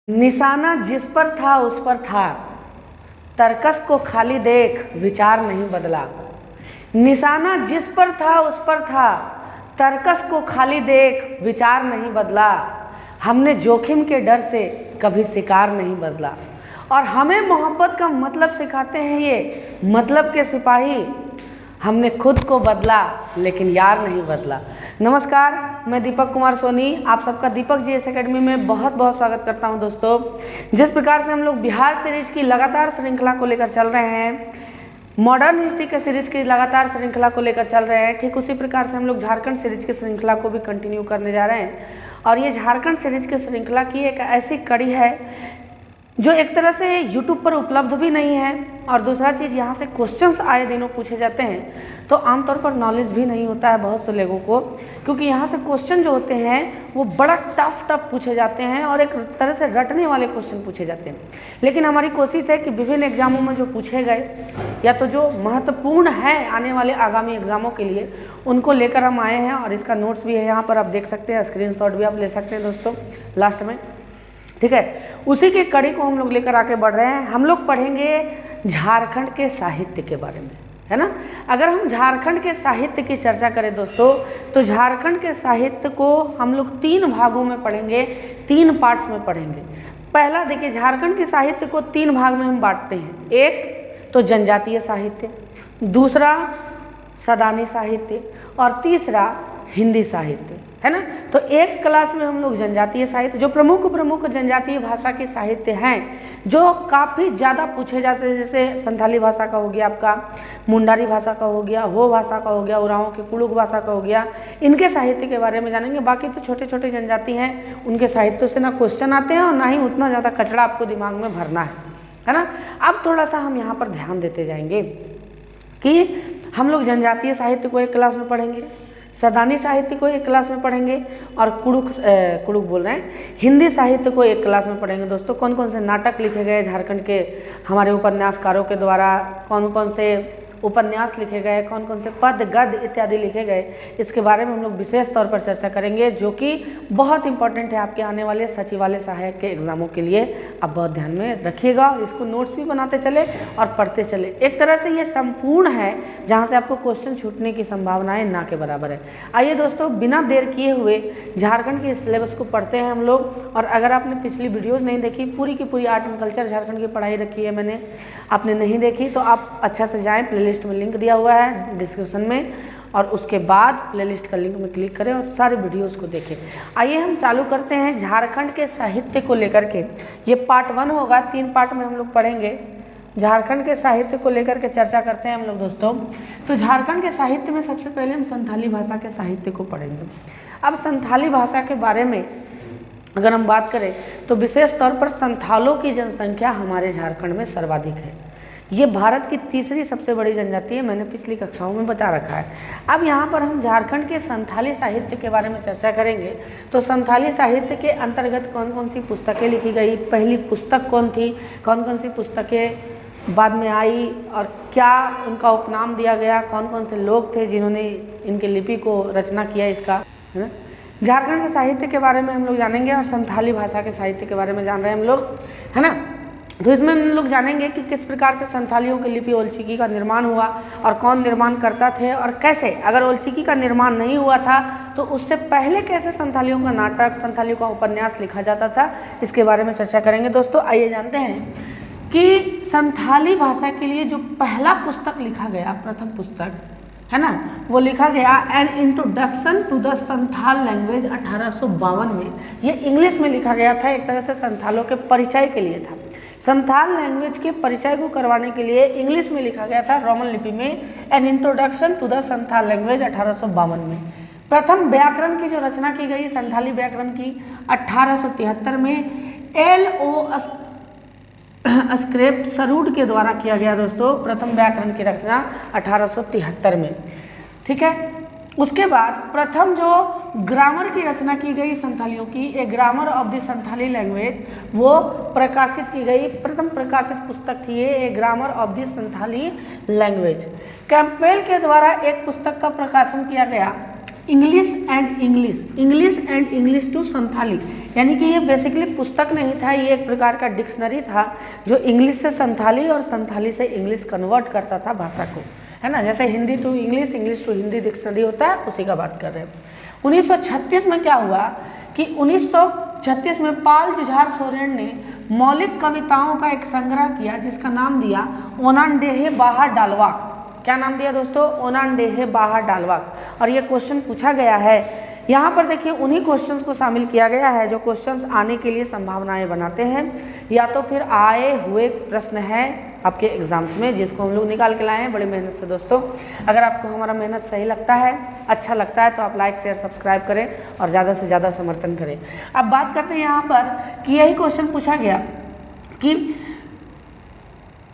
निशाना जिस पर था उस पर था, तरकस को खाली देख विचार नहीं बदला। निशाना जिस पर था उस पर था, तरकस को खाली देख विचार नहीं बदला। हमने जोखिम के डर से कभी शिकार नहीं बदला। और हमें मोहब्बत का मतलब सिखाते हैं ये मतलब के सिपाही। हमने खुद को बदला लेकिन यार नहीं बदला। नमस्कार, मैं दीपक कुमार सोनी आप सबका दीपक जीएस एकेडमी में बहुत बहुत स्वागत करता हूं। दोस्तों, जिस प्रकार से हम लोग बिहार सीरीज की लगातार श्रृंखला को लेकर चल रहे हैं, मॉडर्न हिस्ट्री के सीरीज की लगातार श्रृंखला को लेकर चल रहे हैं, ठीक उसी प्रकार से हम लोग झारखंड सीरीज की श्रृंखला को भी कंटिन्यू करने जा रहे हैं। और ये झारखंड सीरीज की श्रृंखला की एक ऐसी कड़ी है जो एक तरह से YouTube पर उपलब्ध भी नहीं है, और दूसरा चीज़ यहाँ से क्वेश्चंस आए दिनों पूछे जाते हैं तो आमतौर पर नॉलेज भी नहीं होता है बहुत से लोगों को, क्योंकि यहाँ से क्वेश्चन जो होते हैं वो बड़ा टफ पूछे जाते हैं और एक तरह से रटने वाले क्वेश्चन पूछे जाते हैं। लेकिन हमारी कोशिश है कि विभिन्न एग्जामों में जो पूछे गए या तो जो महत्वपूर्ण है आने वाले आगामी एग्जामों के लिए, उनको लेकर हम आए हैं। और इसका नोट्स भी है, यहाँ पर आप देख सकते हैं, स्क्रीनशॉट भी आप ले सकते हैं दोस्तों लास्ट में, ठीक है। उसी की कड़ी को हम लोग लेकर आके बढ़ रहे हैं। हम लोग पढ़ेंगे झारखंड के साहित्य के बारे में, है ना। अगर हम झारखंड के साहित्य की चर्चा करें दोस्तों, तो झारखंड के साहित्य को हम लोग 3 भागों में पढ़ेंगे, 3 पार्ट्स में पढ़ेंगे। पहला देखिए, झारखंड के साहित्य को 3 भाग में हम बांटते हैं। एक तो जनजातीय साहित्य, दूसरा सदानी साहित्य और तीसरा हिंदी साहित्य, है ना। तो एक क्लास में हम लोग जनजातीय साहित्य, जो प्रमुख जनजातीय भाषा के साहित्य हैं जो काफ़ी ज़्यादा पूछे जाते हैं, जैसे संथाली भाषा का हो गया, आपका मुंडारी भाषा का हो गया, हो भाषा का हो गया, उरांव की कुड़ुक भाषा का हो गया, इनके साहित्य के बारे में जानेंगे। बाकी तो छोटे छोटे जनजाति हैं, उनके साहित्यों से ना क्वेश्चन आते हैं और ना ही उतना ज़्यादा कचरा आपको दिमाग में भरना है ना। अब थोड़ा सा हम यहाँ पर ध्यान देते जाएंगे कि हम लोग जनजातीय साहित्य को एक क्लास में पढ़ेंगे, सदानी साहित्य को एक क्लास में पढ़ेंगे और कुड़ुक बोल रहे हैं, हिंदी साहित्य को एक क्लास में पढ़ेंगे। दोस्तों, कौन कौन से नाटक लिखे गए झारखंड के हमारे उपन्यासकारों के द्वारा, कौन कौन से उपन्यास लिखे गए, कौन कौन से पद गद्य इत्यादि लिखे गए, इसके बारे में हम लोग विशेष तौर पर चर्चा करेंगे, जो कि बहुत इंपॉर्टेंट है आपके आने वाले सचिवालय सहायक के एग्जामों के लिए। आप बहुत ध्यान में रखिएगा और इसको नोट्स भी बनाते चले और पढ़ते चले। एक तरह से ये संपूर्ण है जहाँ से आपको क्वेश्चन छूटने की संभावनाएं ना के बराबर है। आइए दोस्तों, बिना देर किए हुए झारखंड के सिलेबस को पढ़ते हैं हम लोग। और अगर आपने पिछली वीडियोज़ नहीं देखी, पूरी की पूरी आर्ट एंड कल्चर झारखंड की पढ़ाई रखी है मैंने, आपने नहीं देखी तो आप अच्छा से जाएँ, प्लेलिस्ट में लिंक दिया हुआ है डिस्क्रिप्शन में, और उसके बाद प्लेलिस्ट का लिंक में क्लिक करें और सारे वीडियोस को देखें। आइए हम चालू करते हैं झारखंड के साहित्य को लेकर के। ये पार्ट 1 होगा, 3 पार्ट में हम लोग पढ़ेंगे। झारखंड के साहित्य को लेकर के चर्चा करते हैं हम लोग दोस्तों। तो झारखंड के साहित्य में सबसे पहले हम संथाली भाषा के साहित्य को पढ़ेंगे। अब संथाली भाषा के बारे में अगर हम बात करें तो विशेष तौर पर संथालों की जनसंख्या हमारे झारखंड में सर्वाधिक है। ये भारत की तीसरी सबसे बड़ी जनजाति है, मैंने पिछली कक्षाओं में बता रखा है। अब यहाँ पर हम झारखंड के संथाली साहित्य के बारे में चर्चा करेंगे। तो संथाली साहित्य के अंतर्गत कौन कौन सी पुस्तकें लिखी गई, पहली पुस्तक कौन थी, कौन कौन सी पुस्तकें बाद में आई और क्या उनका उपनाम दिया गया, कौन कौन से लोग थे जिन्होंने इनके लिपि को रचना किया, इसका, है ना। झारखंड के साहित्य के बारे में हम लोग जानेंगे और संथाली भाषा के साहित्य के बारे में जान रहे हैं हम लोग, है ना। तो इसमें हम लोग जानेंगे कि किस प्रकार से संथालियों की लिपि ओलचिकी का निर्माण हुआ और कौन निर्माण करता थे, और कैसे, अगर ओलचिकी का निर्माण नहीं हुआ था तो उससे पहले कैसे संथालियों का नाटक, संथालियों का उपन्यास लिखा जाता था, इसके बारे में चर्चा करेंगे। दोस्तों, आइए जानते हैं कि संथाली भाषा के लिए जो पहला पुस्तक लिखा गया, प्रथम पुस्तक, है ना, वो लिखा गया an introduction to the Santhal language 1852 में। ये इंग्लिश में लिखा गया था, एक तरह से संथालों के परिचय के लिए था। संथाल लैंग्वेज के परिचय को करवाने के लिए इंग्लिश में लिखा गया था, रोमन लिपि में, an introduction to the Santhal language 1852 में। प्रथम व्याकरण की जो रचना की गई संथाली व्याकरण की 1873 में L.O. स्क्रेप सरूड के द्वारा किया गया दोस्तों, प्रथम व्याकरण की रचना 1873 में, ठीक है। उसके बाद प्रथम जो ग्रामर की रचना की गई संथालियों की, a grammar of the Santali language, वो प्रकाशित की गई। प्रथम प्रकाशित पुस्तक थी ये, a grammar of the Santali language. Campbell के द्वारा एक पुस्तक का प्रकाशन किया गया, English and English to Santali, यानी कि ये बेसिकली पुस्तक नहीं था, ये एक प्रकार का डिक्शनरी था जो इंग्लिश से संथाली और संथाली से इंग्लिश कन्वर्ट करता था भाषा को, है ना। जैसे Hindi to English, English to Hindi dictionary होता है, उसी का बात कर रहे हैं। 1936 में क्या हुआ कि 1936 में पाल जुझार सोरेन ने मौलिक कविताओं का एक संग्रह किया जिसका नाम दिया ओनानडेहे बाहा डालवाक। क्या नाम दिया दोस्तों? ओनानडेहे बाहा डालवाक। और ये क्वेश्चन पूछा गया है। यहाँ पर देखिए उन्हीं क्वेश्चंस को शामिल किया गया है जो क्वेश्चंस आने के लिए संभावनाएं बनाते हैं, या तो फिर आए हुए प्रश्न है आपके एग्जाम्स में, जिसको हम लोग निकाल के लाए हैं बड़ी मेहनत से। दोस्तों अगर आपको हमारा मेहनत सही लगता है, अच्छा लगता है, तो आप लाइक शेयर सब्सक्राइब करें और ज़्यादा से ज़्यादा समर्थन करें। अब बात करते हैं यहाँ पर कि यही क्वेश्चन पूछा गया कि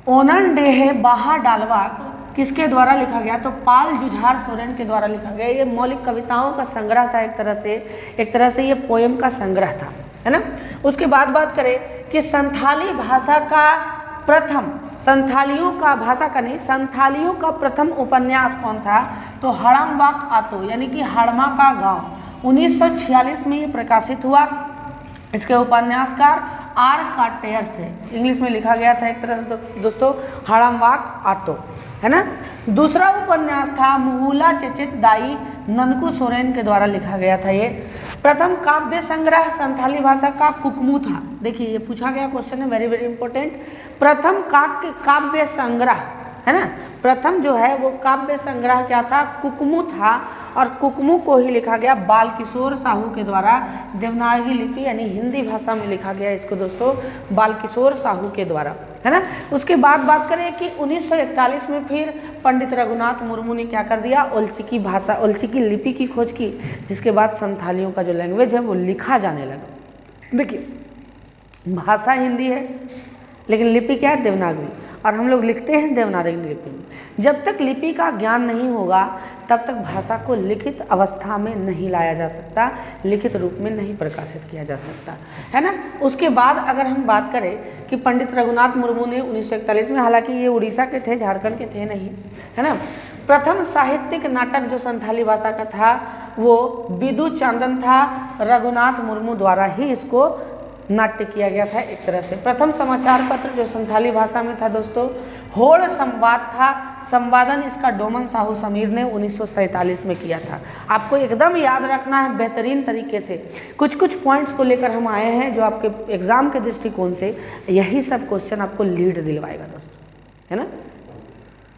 ओनानडेहे बाहा डालवाक किसके द्वारा लिखा गया? तो पाल जुझार सोरेन के द्वारा लिखा गया। ये मौलिक कविताओं का संग्रह था, एक तरह से ये पोएम का संग्रह था, है ना। उसके बाद बात करें कि संथाली भाषा का प्रथम, संथालियों का भाषा का नहीं, संथालियों का प्रथम उपन्यास कौन था? तो हड़मवाक आतो, यानी कि हड़मा का गांव। 1946 में ये प्रकाशित हुआ। इसके उपन्यासकार आर काटेयर से इंग्लिश में लिखा गया था, एक तरह से दोस्तों हड़मवाक आतो, है ना। दूसरा उपन्यास था मुहुला चेचित दाई ननकू सोरेन के द्वारा लिखा गया था। ये प्रथम काव्य संग्रह संथाली भाषा का कुकमू था। देखिए ये पूछा गया क्वेश्चन है, वेरी वेरी इंपॉर्टेंट। प्रथम काव्य संग्रह, है ना, प्रथम जो है वो काव्य संग्रह क्या था? कुकमू था। और कुकमू को ही लिखा गया बालकिशोर साहू के द्वारा देवनागरी लिपि यानी हिंदी भाषा में लिखा गया इसको दोस्तों बालकिशोर साहू के द्वारा, है ना। उसके बाद बात करें कि 1941 में फिर पंडित रघुनाथ मुर्मू ने क्या कर दिया? ओल्चिकी भाषा, ओल्चिकी लिपि की खोज की, जिसके बाद संथालियों का जो लैंग्वेज है वो लिखा जाने लगा। देखिए भाषा हिंदी है लेकिन लिपि क्या है? देवनागरी, और हम लोग लिखते हैं देवनागरी लिपि में। जब तक लिपि का ज्ञान नहीं होगा तब तक भाषा को लिखित अवस्था में नहीं लाया जा सकता, लिखित रूप में नहीं प्रकाशित किया जा सकता, है ना। उसके बाद अगर हम बात करें कि पंडित रघुनाथ मुर्मू ने 1941 में, हालांकि ये उड़ीसा के थे, झारखंड के थे नहीं, है ना, प्रथम साहित्यिक नाटक जो संथाली भाषा का था वो बिदु चांदन था। रघुनाथ मुर्मू द्वारा ही इसको नाट्य किया गया था एक तरह से। प्रथम समाचार पत्र जो संथाली भाषा में था दोस्तों होड़ संवाद था। संवादन इसका डोमन साहू समीर ने 1947 में किया था। आपको एकदम याद रखना है बेहतरीन तरीके से। कुछ कुछ पॉइंट्स को लेकर हम आए हैं जो आपके एग्जाम के दृष्टिकोण से यही सब क्वेश्चन आपको लीड दिलवाएगा दोस्तों, है ना।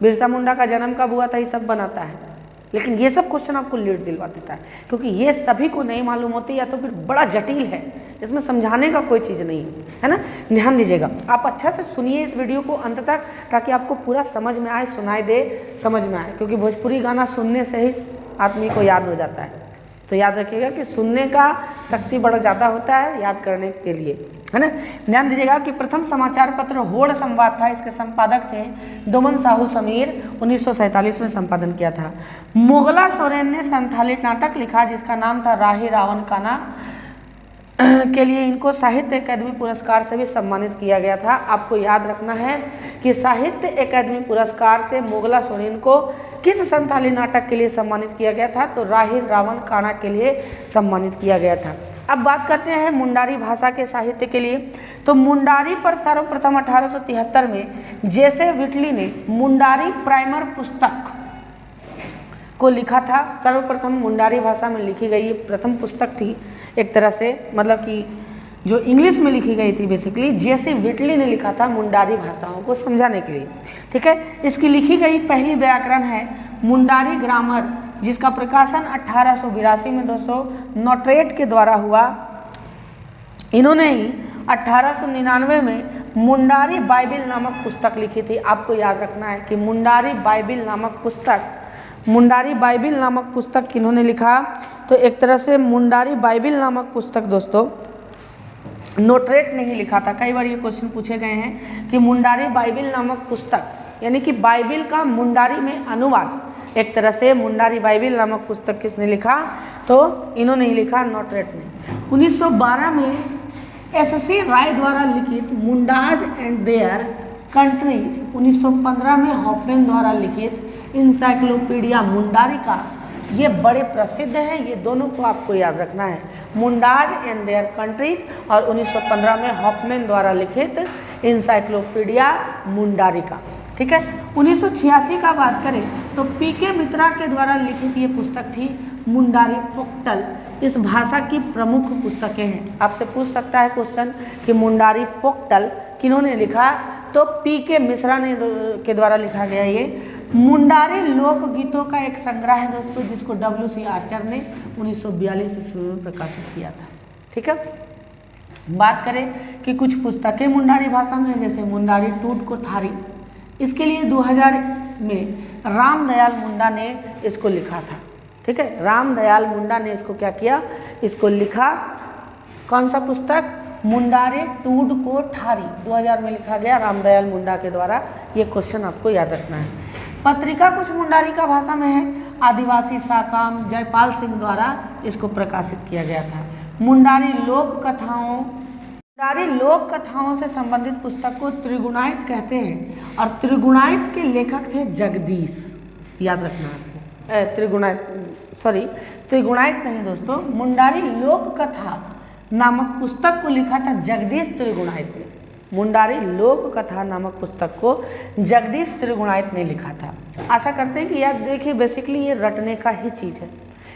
बिरसा मुंडा का जन्म कब हुआ था ये सब बनाता है, लेकिन ये सब क्वेश्चन आपको लीड दिलवा देता है क्योंकि ये सभी को नहीं मालूम होती या तो फिर बड़ा जटिल है, इसमें समझाने का कोई चीज़ नहीं है ना। ध्यान दीजिएगा, आप अच्छा से सुनिए इस वीडियो को अंत तक ताकि आपको पूरा समझ में आए, सुनाई दे, समझ में आए, क्योंकि भोजपुरी गाना सुनने से ही आदमी को याद हो जाता है। तो याद रखिएगा कि सुनने का शक्ति बड़ा ज़्यादा होता है याद करने के लिए, है ना। ध्यान दीजिएगा कि प्रथम समाचार पत्र होड़ संवाद था, इसके संपादक थे डोमन साहू समीर, 1947 में संपादन किया था। मुगला सोरेन ने संथाली नाटक लिखा जिसका नाम था राही रावण काना, के लिए इनको साहित्य अकादमी पुरस्कार से भी सम्मानित किया गया था। आपको याद रखना है कि साहित्य अकादमी पुरस्कार से मुगला सोरेन को किस संथाली नाटक के लिए सम्मानित किया गया था? तो राही रावण काना के लिए सम्मानित किया गया था। अब बात करते हैं मुंडारी भाषा के साहित्य के लिए। तो मुंडारी पर सर्वप्रथम 1873 में जेसे विटली ने मुंडारी प्राइमर पुस्तक को लिखा था। सर्वप्रथम मुंडारी भाषा में लिखी गई प्रथम पुस्तक थी, एक तरह से मतलब कि जो इंग्लिश में लिखी गई थी बेसिकली जेसे विटली ने लिखा था मुंडारी भाषाओं को समझाने के लिए, ठीक है। इसकी लिखी गई पहली व्याकरण है मुंडारी ग्रामर, जिसका प्रकाशन 1882 में दोस्तों नोटरेट के द्वारा हुआ। इन्होंने ही 1899 में मुंडारी बाइबिल नामक पुस्तक लिखी थी। आपको याद रखना है कि मुंडारी बाइबिल नामक पुस्तक किन्होंने लिखा? तो एक तरह से मुंडारी बाइबिल नामक पुस्तक दोस्तों नोटरेट ने ही लिखा था। कई बार ये क्वेश्चन पूछे गए हैं कि मुंडारी बाइबिल नामक पुस्तक यानी कि बाइबिल का मुंडारी में अनुवाद, एक तरह से मुंडारी बाइबिल नामक पुस्तक किसने लिखा? तो इन्होंने ही लिखा, नोटरेट ने। 1912 में एससी राय द्वारा लिखित मुंडाज एंड देयर कंट्रीज, 1915 में हॉफमैन द्वारा लिखित इंसाइक्लोपीडिया मुंडारी का ये बड़े प्रसिद्ध हैं, ये दोनों को आपको याद रखना है, मुंडाज एंड देयर कंट्रीज और 1915 में हॉफमैन द्वारा लिखित इंसाइक्लोपीडिया मुंडारिका। ठीक है। 1986 का बात करें तो पीके मित्रा के द्वारा लिखित ये पुस्तक थी मुंडारी फोक्टल। इस भाषा की प्रमुख पुस्तकें हैं। आपसे पूछ सकता है क्वेश्चन कि मुंडारी फोक्टल किन्होंने लिखा, तो पीके मिश्रा ने के द्वारा लिखा गया। ये मुंडारी लोकगीतों का एक संग्रह है दोस्तों, जिसको W.C. आर्चर ने 1942 ईस्वी में प्रकाशित किया था। ठीक है। बात करें कि कुछ पुस्तकें मुंडारी भाषा में हैं, जैसे मुंडारी टूट को थारी, इसके लिए 2000 में रामदयाल मुंडा ने इसको लिखा था। ठीक है। रामदयाल मुंडा ने इसको क्या किया, इसको लिखा। कौन सा पुस्तक, मुंडारे टूड को ठारी, 2000 में लिखा गया रामदयाल मुंडा के द्वारा। ये क्वेश्चन आपको याद रखना है। पत्रिका कुछ मुंडारी का भाषा में है, आदिवासी साकाम जयपाल सिंह द्वारा इसको प्रकाशित किया गया था। मुंडारी लोक कथाओं से संबंधित पुस्तक को त्रिगुणायत कहते हैं और त्रिगुणायत के लेखक थे जगदीश। याद रखना आपको, त्रिगुणायत नहीं दोस्तों, मुंडारी लोक कथा नामक पुस्तक को लिखा था जगदीश त्रिगुणायत ने। मुंडारी लोक कथा नामक पुस्तक को जगदीश त्रिगुणायत ने लिखा था। आशा करते हैं कि याद देखिए, बेसिकली ये रटने का ही चीज़ है,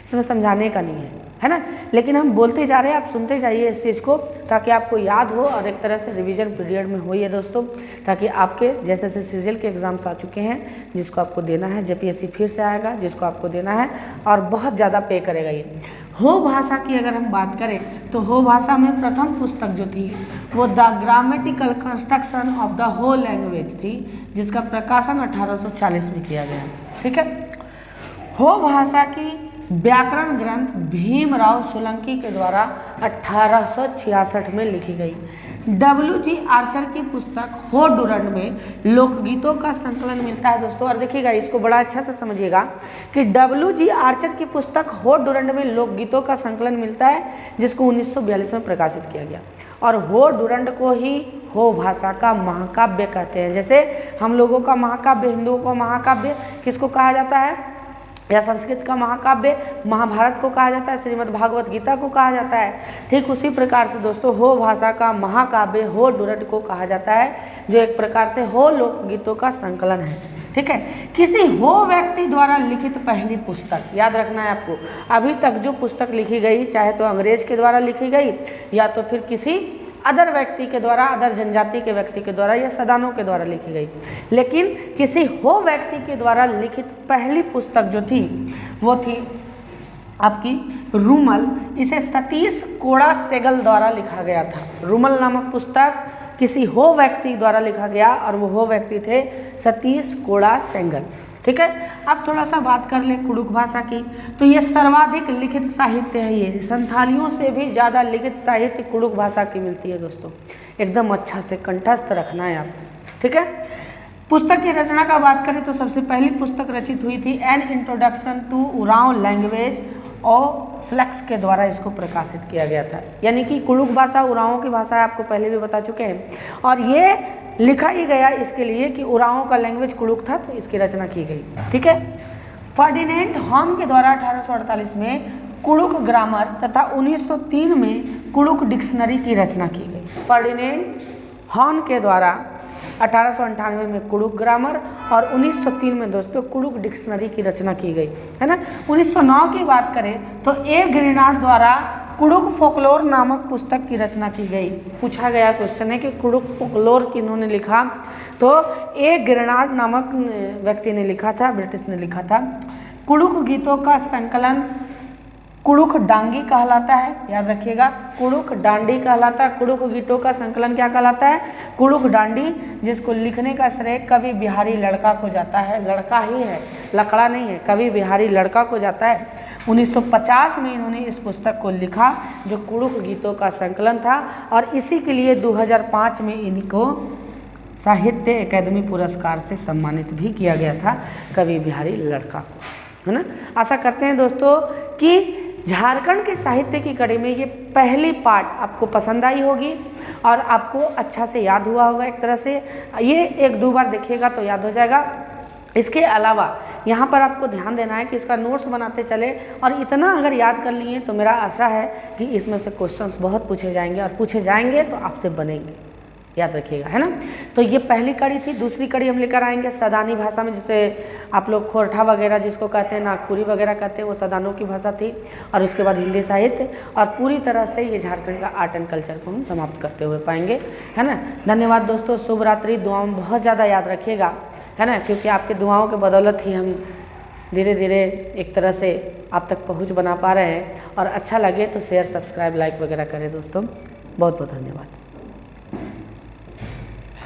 इसमें समझाने का नहीं है ना। लेकिन हम बोलते जा रहे हैं, आप सुनते जाइए इस चीज़ को, ताकि आपको याद हो और एक तरह से रिवीजन पीरियड में हो ये दोस्तों, ताकि आपके जैसे सीजीएल के एग्जाम्स आ चुके हैं, जिसको आपको देना है, जेपीएससी फिर से आएगा जिसको आपको देना है और बहुत ज़्यादा पे करेगा ये। हो भाषा की अगर हम बात करें तो हो भाषा में प्रथम पुस्तक जो थी वो the grammatical construction of the whole language थी, जिसका प्रकाशन 1840 में किया गया। ठीक है। हो भाषा की व्याकरण ग्रंथ भीमराव सोलंकी के द्वारा 1866 में लिखी गई। W.G. आर्चर की पुस्तक हो डुरंड में लोकगीतों का संकलन मिलता है दोस्तों। और देखिएगा, इसको बड़ा अच्छा से समझिएगा कि W.G. आर्चर की पुस्तक हो डुरंड में लोकगीतों का संकलन मिलता है, जिसको 1942 में प्रकाशित किया गया। और हो डुरंड को ही हो भाषा का महाकाव्य कहते हैं। जैसे हम लोगों का महाकाव्य, हिंदुओं का महाकाव्य किसको कहा जाता है, या संस्कृत का महाकाव्य महाभारत को कहा जाता है, श्रीमद् भागवत गीता को कहा जाता है। ठीक उसी प्रकार से दोस्तों हो भाषा का महाकाव्य हो डुरंड को कहा जाता है, जो एक प्रकार से हो लोकगीतों का संकलन है। ठीक है। किसी हो व्यक्ति द्वारा लिखित पहली पुस्तक, याद रखना है आपको, अभी तक जो पुस्तक लिखी गई चाहे तो अंग्रेज के द्वारा लिखी गई या तो फिर किसी अदर व्यक्ति के द्वारा, अदर जनजाति के व्यक्ति के द्वारा या सदानों के द्वारा लिखी गई, लेकिन किसी हो व्यक्ति के द्वारा लिखित पहली पुस्तक जो थी वो थी आपकी रूमल। इसे सतीश कोड़ा सेगल द्वारा लिखा गया था। रूमल नामक पुस्तक किसी हो व्यक्ति द्वारा लिखा गया और वो हो व्यक्ति थे सतीश कोड़ा सेंगल। ठीक है। अब थोड़ा सा बात कर ले कुड़ुक भाषा की, तो ये सर्वाधिक लिखित साहित्य है। ये संथालियों से भी ज़्यादा लिखित साहित्य कुड़ुक भाषा की मिलती है दोस्तों। एकदम अच्छा से कंठस्थ रखना है आपको। ठीक है। पुस्तक की रचना का बात करें तो सबसे पहली पुस्तक रचित हुई थी an introduction to Oraon language और फ्लेक्स के द्वारा इसको प्रकाशित किया गया था। यानी कि कुड़ुक भाषा उरांव की भाषा है, आपको पहले भी बता चुके हैं, और ये लिखा ही गया इसके लिए कि उरांव का लैंग्वेज कुड़ुक था, तो इसकी रचना की गई। ठीक है। फर्डिनेंड हॉर्न के द्वारा 1848 में कुड़ुक ग्रामर तथा 1903 में कुड़ुक डिक्शनरी की रचना की गई। फर्डिनेंड हॉर्न के द्वारा 1898 में कुड़ुक ग्रामर और 1903 में दोस्तों कुड़ुक डिक्शनरी की रचना की गई, है ना। 1909 की बात करें तो ए ग्रेनार्ड द्वारा कुड़ुक फोकलोर नामक पुस्तक की रचना की गई। पूछा गया क्वेश्चन है कि कुड़ुक फोकलोर किन्होंने लिखा, तो ए ग्रेनार्ड नामक व्यक्ति ने लिखा था, ब्रिटिश ने लिखा था। कुड़ुक गीतों का संकलन कुड़ुक डांगी कहलाता है, याद रखिएगा, कुड़ुक डांडी कहलाता है। कुड़ुक गीतों का संकलन क्या कहलाता है, कुड़ुक डांडी, जिसको लिखने का श्रेय कवि बिहारी लड़का को जाता है। लड़का ही है, लकड़ा नहीं है, कवि बिहारी लड़का को जाता है। 1950 में इन्होंने इस पुस्तक को लिखा जो कुड़ुक गीतों का संकलन था, और इसी के लिए 2005 में इनको साहित्य अकादमी पुरस्कार से सम्मानित भी किया गया था, कवि बिहारी लड़का को, है ना। आशा करते हैं दोस्तों कि झारखंड के साहित्य की कड़ी में ये पहली पार्ट आपको पसंद आई होगी और आपको अच्छा से याद हुआ होगा। एक तरह से ये 1-2 बार देखिएगा तो याद हो जाएगा। इसके अलावा यहाँ पर आपको ध्यान देना है कि इसका नोट्स बनाते चले, और इतना अगर याद कर लिए तो मेरा आशा है कि इसमें से क्वेश्चंस बहुत पूछे जाएंगे, और पूछे जाएंगे तो आपसे बनेंगे, याद रखिएगा, है ना। तो ये पहली कड़ी थी। दूसरी कड़ी हम लेकर आएंगे सदानी भाषा में, जिसे आप लोग खोरठा वगैरह जिसको कहते हैं, नागपुरी वगैरह कहते हैं, वो सदानों की भाषा थी। और उसके बाद हिंदी साहित्य, और पूरी तरह से ये झारखंड का आर्ट एंड कल्चर को हम समाप्त करते हुए पाएंगे, है ना। धन्यवाद दोस्तों, शुभ रात्रि। दुआओं में बहुत ज़्यादा याद रखिएगा, है ना, क्योंकि आपके दुआओं के बदौलत ही हम धीरे धीरे एक तरह से आप तक पहुँच बना पा रहे हैं। और अच्छा लगे तो शेयर, सब्सक्राइब, लाइक वगैरह करें दोस्तों। बहुत बहुत धन्यवाद।